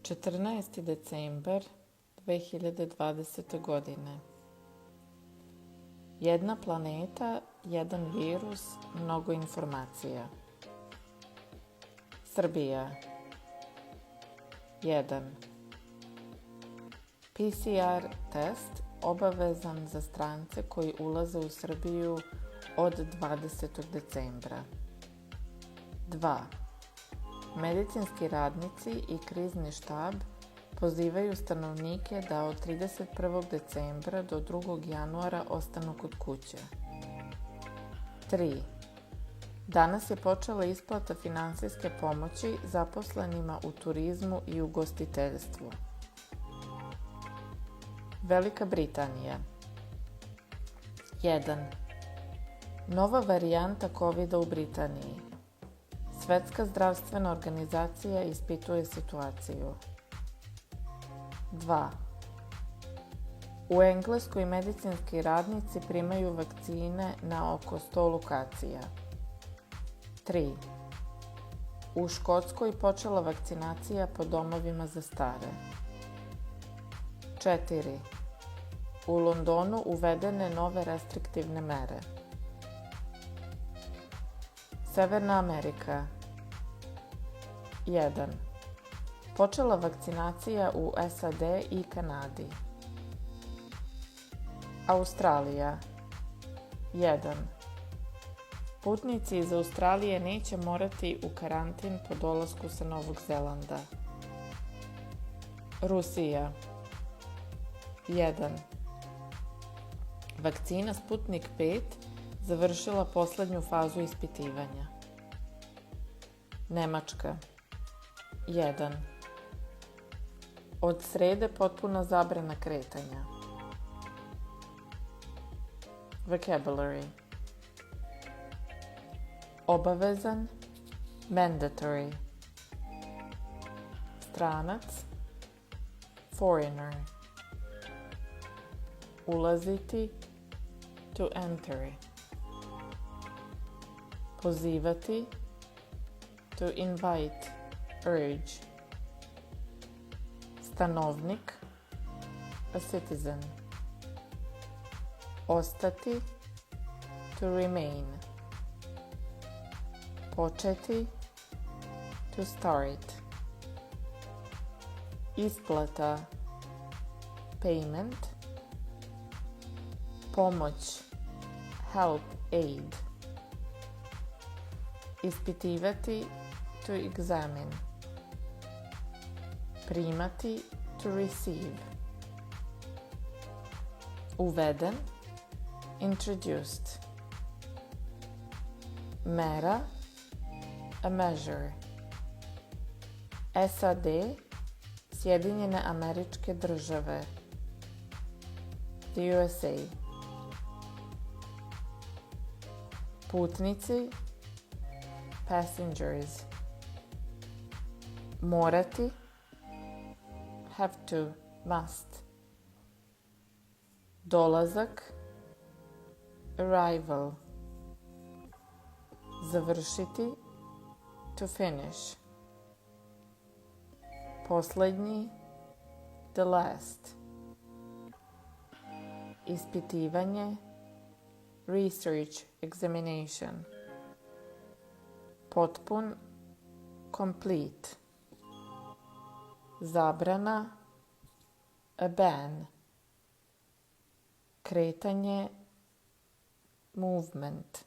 14. decembar 2020. godine. Jedna planeta, jedan virus, mnogo informacija. Srbija. 1. PCR test obavezan za strance koji ulaze u Srbiju od 20. decembra. 2. Medicinski radnici i krizni štab pozivaju stanovnike da od 31. decembra do 2. januara ostanu kod kuće. 3. Danas je počela isplata finansijske pomoći zaposlenima u turizmu i ugostiteljstvu. Velika Britanija. 1. Nova varijanta COVID-a u Britaniji. Svetska zdravstvena organizacija ispituje situaciju. 2. U Engleskoj medicinski radnici primaju vakcine na oko 100 lokacija. 3. U Škotskoj počela vakcinacija po domovima za stare. 4. U Londonu uvedene nove restriktivne mere. Severna Amerika. 1. Počela vakcinacija u SAD i Kanadi. Australija. 1. Putnici iz Australije neće morati u karantin po dolasku sa Novog Zelanda. Rusija. 1. Vakcina Sputnik 5 završila poslednju fazu ispitivanja. Nemačka. 1. Od srede potpuna zabrana kretanja. Vocabulary. Obavezan, mandatory. Stranac, foreigner. Ulaziti, to enter. Pozivati, to invite, urge. Stanovnik, a citizen. Ostati, to remain. Početi, to start. Isplata, payment. Pomoć, help, aid. Ispitivati, to examine. Primati, to receive. Uveden, introduced. Mera, a measure. SAD, Sjedinjene Američke Države. The USA. Putnici, passengers. Morati, have to, must. Dolazak, arrival. Završiti, to finish. Poslednji, the last. Ispitivanje, research, examination. Potpun, complete. Zabrana, a ban. Kretanje, movement.